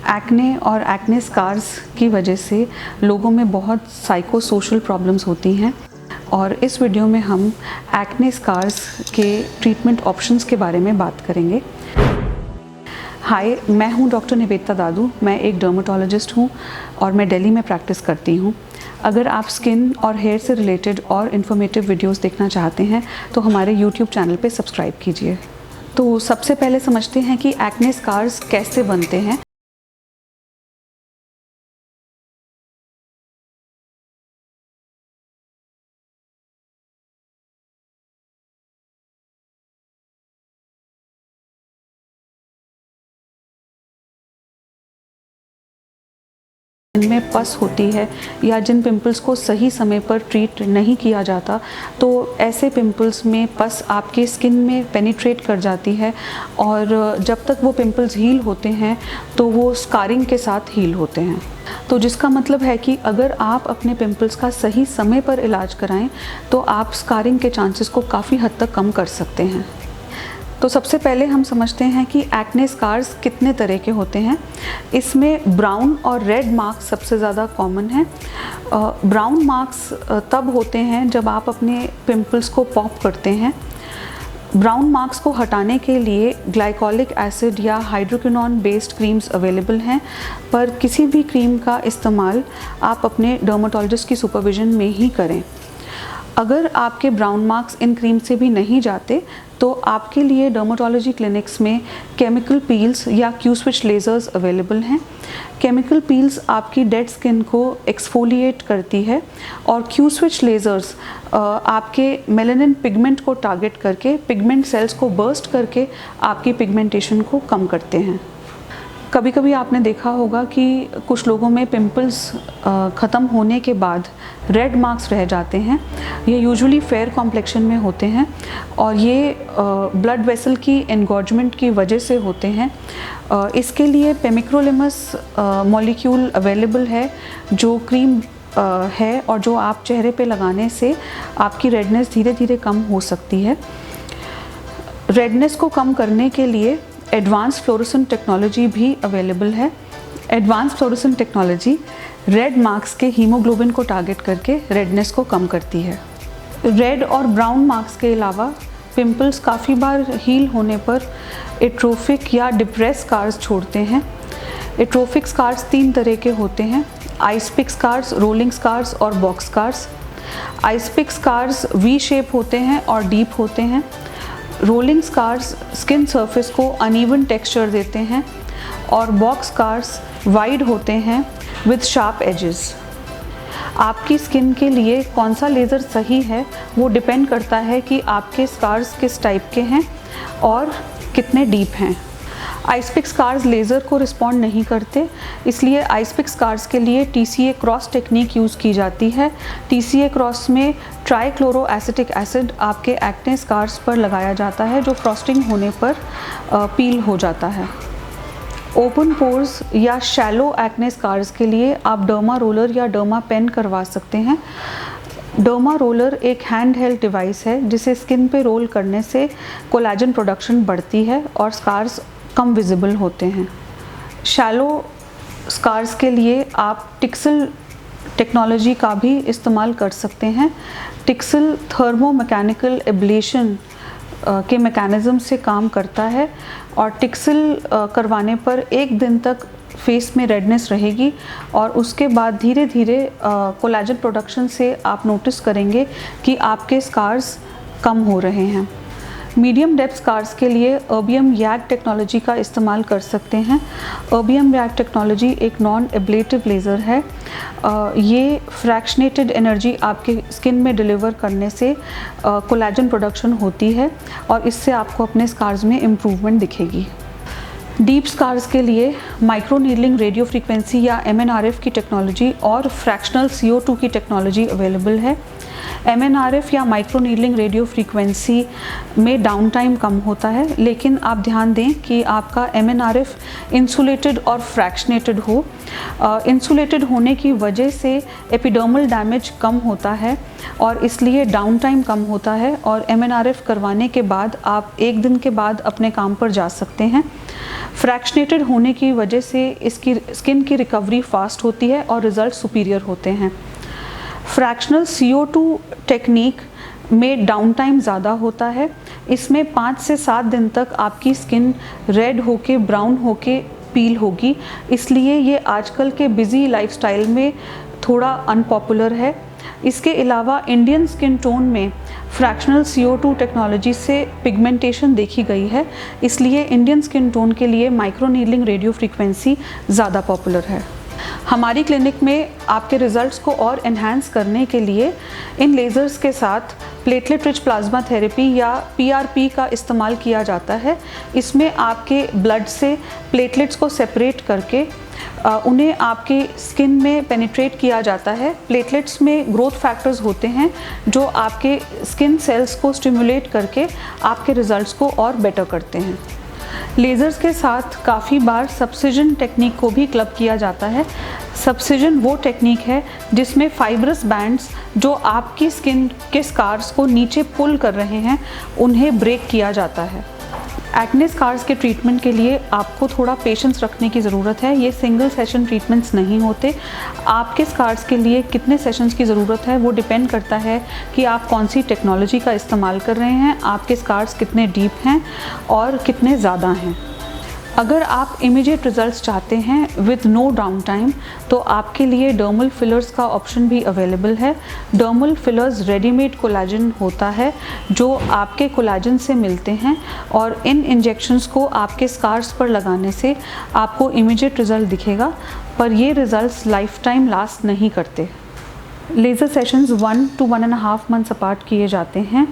Acne और acne scars की वजह से लोगों में बहुत साइको सोशल प्रॉब्लम्स होती हैं और इस वीडियो में हम एक्ने स्कार्स के ट्रीटमेंट ऑप्शंस के बारे में बात करेंगे। हाय, मैं हूं डॉक्टर निवेदिता दादू। मैं एक डर्मेटोलॉजिस्ट हूं और मैं दिल्ली में प्रैक्टिस करती हूं। अगर आप स्किन और हेयर से रिलेटेड और इन्फॉर्मेटिव वीडियोस देखना चाहते हैं तो हमारे यूट्यूब चैनल पे सब्सक्राइब कीजिए। तो सबसे पहले समझते हैं कि एक्ने स्कार्स कैसे बनते हैं। जिनमें पस होती है या जिन पिंपल्स को सही समय पर ट्रीट नहीं किया जाता, तो ऐसे पिंपल्स में पस आपके स्किन में पेनिट्रेट कर जाती है और जब तक वो पिंपल्स हील होते हैं तो वो स्कारिंग के साथ हील होते हैं। तो जिसका मतलब है कि अगर आप अपने पिंपल्स का सही समय पर इलाज कराएं तो आप स्कारिंग के चांसेस को काफ़ी हद तक कम कर सकते हैं। तो सबसे पहले हम समझते हैं कि एक्ने स्कार्स कितने तरह के होते हैं। इसमें ब्राउन और रेड मार्क्स सबसे ज़्यादा कॉमन है। ब्राउन मार्क्स तब होते हैं जब आप अपने पिंपल्स को पॉप करते हैं। ब्राउन मार्क्स को हटाने के लिए ग्लाइकोलिक एसिड या हाइड्रोक्विनोन बेस्ड क्रीम्स अवेलेबल हैं, पर किसी भी क्रीम का इस्तेमाल आप अपने डर्मेटोलॉजिस्ट की सुपरविजन में ही करें। अगर आपके ब्राउन मार्क्स इन क्रीम से भी नहीं जाते तो आपके लिए डर्मेटोलॉजी क्लिनिक्स में केमिकल पील्स या क्यू स्विच लेज़र्स अवेलेबल हैं। केमिकल पील्स आपकी डेड स्किन को एक्सफोलिएट करती है और क्यू स्विच लेज़र्स आपके मेलानिन पिगमेंट को टारगेट करके पिगमेंट सेल्स को बर्स्ट करके आपकी पिगमेंटेशन को कम करते हैं। कभी कभी आपने देखा होगा कि कुछ लोगों में पिंपल्स ख़त्म होने के बाद रेड मार्क्स रह जाते हैं। ये यूजुअली फेयर कॉम्प्लेक्शन में होते हैं और ये ब्लड वेसल की एनगॉर्जमेंट की वजह से होते हैं। इसके लिए पेमिक्रोलिमस मॉलिक्यूल अवेलेबल है जो क्रीम है और जो आप चेहरे पे लगाने से आपकी रेडनेस धीरे धीरे कम हो सकती है। रेडनेस को कम करने के लिए एडवांस फ्लोरोसेंट टेक्नोलॉजी भी अवेलेबल है। Advance fluorescent technology red marks के हीमोग्लोबिन को टारगेट करके रेडनेस को कम करती है। रेड और ब्राउन मार्क्स के अलावा पिंपल्स काफ़ी बार हील होने पर एट्रोफिक या डिप्रेस स्कार्स छोड़ते हैं। एट्रोफिक स्कार्स 3 तरह के होते हैं: ice pick scars, rolling scars और box scars. Ice pick scars V shape होते हैं और डीप होते हैं। रोलिंग स्कार्स स्किन सरफेस को अनइवन टेक्सचर देते हैं और बॉक्स स्कार्स वाइड होते हैं विद शार्प एजेस। आपकी स्किन के लिए कौन सा लेज़र सही है वो डिपेंड करता है कि आपके स्कार्स किस टाइप के हैं और कितने डीप हैं। आइस पिक स्कार्स लेज़र को रिस्पॉन्ड नहीं करते, इसलिए आइस पिक स्कार्स के लिए TCA क्रॉस टेक्निक यूज़ की जाती है। TCA क्रॉस में ट्राइक्लोरो एसिटिक एसिड आपके एक्ने स्कार्स पर लगाया जाता है जो फ्रॉस्टिंग होने पर पील हो जाता है। ओपन पोर्स या शैलो एक्ने स्कार्स के लिए आप डर्मा रोलर या डर्मा पेन करवा सकते हैं। डर्मा रोलर एक हैंड हेल्ड डिवाइस है जिसे स्किन पे रोल करने से कोलेजन प्रोडक्शन बढ़ती है और स्कार्स कम विजिबल होते हैं। शैलो स्कार्स के लिए आप टिक्सल टेक्नोलॉजी का भी इस्तेमाल कर सकते हैं। टिक्सल थर्मो मैकेनिकल एब्लेशन के मैकेनिज़्म से काम करता है और टिक्सल करवाने पर 1 दिन तक फेस में रेडनेस रहेगी और उसके बाद धीरे धीरे कोलेजन प्रोडक्शन से आप नोटिस करेंगे कि आपके स्कार्स कम हो रहे हैं। मीडियम डेप्थ स्कार्स के लिए अर्बियम YAG टेक्नोलॉजी का इस्तेमाल कर सकते हैं। अर्बियम YAG टेक्नोलॉजी एक नॉन एब्लेटिव लेज़र है। ये फ्रैक्शनेटेड एनर्जी आपके स्किन में डिलीवर करने से कोलेजन प्रोडक्शन होती है और इससे आपको अपने स्कार्स में इम्प्रूवमेंट दिखेगी। डीप स्कार्स के लिए माइक्रो नीडलिंग रेडियो फ्रीक्वेंसी या MNRF की टेक्नोलॉजी और फ्रैक्शनल CO2 की टेक्नोलॉजी अवेलेबल है। MNRF या माइक्रो नीडलिंग रेडियो फ्रीक्वेंसी में डाउन टाइम कम होता है, लेकिन आप ध्यान दें कि आपका MNRF इंसुलेटेड और फ्रैक्शनेटेड हो। इंसुलेटेड होने की वजह से एपिडर्मल डैमेज कम होता है और इसलिए डाउन टाइम कम होता है और MNRF करवाने के बाद आप 1 दिन के बाद अपने काम पर जा सकते हैं। फ्रैक्शनेटेड होने की वजह से इसकी स्किन की रिकवरी फास्ट होती है और रिज़ल्ट सुपीरियर होते हैं। फ्रैक्शनल CO2 टेक्निक में डाउन टाइम ज़्यादा होता है। इसमें 5 से 7 दिन तक आपकी स्किन रेड होके ब्राउन होके पील होगी, इसलिए ये आजकल के बिज़ी लाइफस्टाइल में थोड़ा अनपॉपुलर है। इसके अलावा इंडियन स्किन टोन में फ्रैक्शनल CO2 टेक्नोलॉजी से पिगमेंटेशन देखी गई है, इसलिए इंडियन स्किन टोन के लिए माइक्रोनीडलिंग रेडियो फ्रीक्वेंसी ज़्यादा पॉपुलर है। हमारी क्लिनिक में आपके रिज़ल्ट्स को और एनहांस करने के लिए इन लेज़र्स के साथ प्लेटलेट रिच प्लाज्मा थेरेपी या PRP का इस्तेमाल किया जाता है। इसमें आपके ब्लड से प्लेटलेट्स को सेपरेट करके उन्हें आपके स्किन में पेनिट्रेट किया जाता है। प्लेटलेट्स में ग्रोथ फैक्टर्स होते हैं जो आपके स्किन सेल्स को स्टिमुलेट करके आपके रिज़ल्ट्स को और बेटर करते हैं। लेज़र्स के साथ काफ़ी बार सब्सिजन टेक्निक को भी क्लब किया जाता है। सब्सिजन वो टेक्निक है जिसमें फाइब्रस बैंड्स जो आपकी स्किन के स्कार्स को नीचे पुल कर रहे हैं उन्हें ब्रेक किया जाता है। एक्ने स्कार्स के ट्रीटमेंट के लिए आपको थोड़ा पेशेंस रखने की ज़रूरत है। ये सिंगल सेशन ट्रीटमेंट्स नहीं होते। आपके स्कार्स के लिए कितने सेशंस की ज़रूरत है वो डिपेंड करता है कि आप कौन सी टेक्नोलॉजी का इस्तेमाल कर रहे हैं, आपके स्कार्स कितने डीप हैं और कितने ज़्यादा हैं। अगर आप इमीडिएट रिजल्ट्स चाहते हैं विद नो डाउन टाइम तो आपके लिए डर्मल फिलर्स का ऑप्शन भी अवेलेबल है। डर्मल फिलर्स रेडीमेड कोलाजन होता है जो आपके कोलाजन से मिलते हैं और इन इंजेक्शंस को आपके स्कार्स पर लगाने से आपको इमीडिएट रिजल्ट दिखेगा, पर ये रिजल्ट्स लाइफ टाइम लास्ट नहीं करते। Laser sessions 1 to 1.5 months apart किए जाते हैं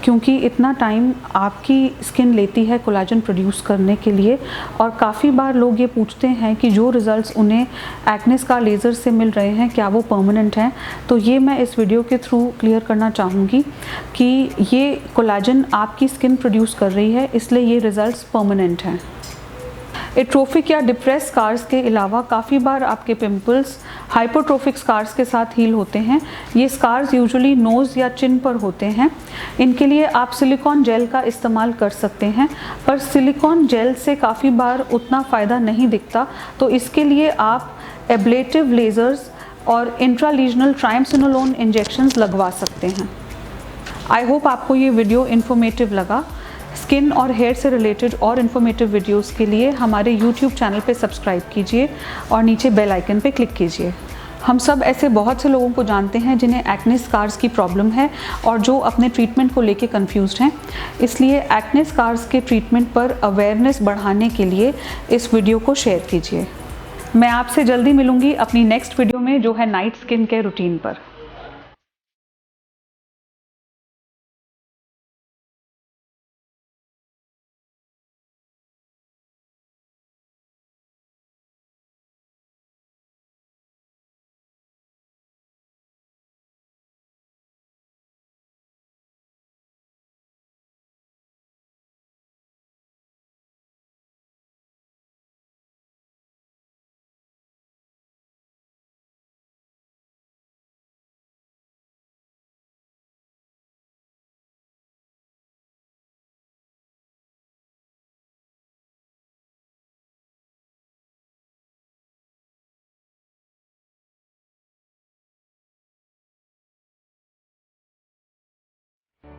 क्योंकि इतना टाइम आपकी स्किन लेती है कोलाजन प्रोड्यूस करने के लिए। और काफ़ी बार लोग ये पूछते हैं कि जो रिज़ल्ट्स उन्हें एक्ने स्कार लेज़र से मिल रहे हैं क्या वो परमानेंट हैं, तो ये मैं इस वीडियो के थ्रू क्लियर करना चाहूँगी कि ये कोलाजन आपकी स्किन प्रोड्यूस कर रही है, इसलिए ये रिज़ल्ट्स परमानेंट हैं। एट्रोफिक या डिप्रेस स्कार्स के अलावा काफ़ी बार आपके पिंपल्स हाइपरट्रोफिक स्कार्स के साथ हील होते हैं। ये स्कार्स यूजुअली नोज़ या चिन पर होते हैं। इनके लिए आप सिलिकॉन जेल का इस्तेमाल कर सकते हैं, पर सिलिकॉन जेल से काफ़ी बार उतना फ़ायदा नहीं दिखता, तो इसके लिए आप एब्लेटिव लेज़र्स और इंट्रालीजनल ट्राइमसिनोलोन इंजेक्शंस लगवा सकते हैं। आई होप आपको ये वीडियो इन्फॉर्मेटिव लगा। स्किन और हेयर से रिलेटेड और इन्फॉर्मेटिव वीडियोस के लिए हमारे YouTube चैनल पे सब्सक्राइब कीजिए और नीचे बेल आइकन पे क्लिक कीजिए। हम सब ऐसे बहुत से लोगों को जानते हैं जिन्हें एक्ने स्कार्स की प्रॉब्लम है और जो अपने ट्रीटमेंट को लेके कंफ्यूज्ड हैं, इसलिए एक्ने स्कार्स के ट्रीटमेंट पर अवेयरनेस बढ़ाने के लिए इस वीडियो को शेयर कीजिए। मैं आपसे जल्दी मिलूँगी अपनी नेक्स्ट वीडियो में जो है नाइट स्किन केयर रूटीन पर।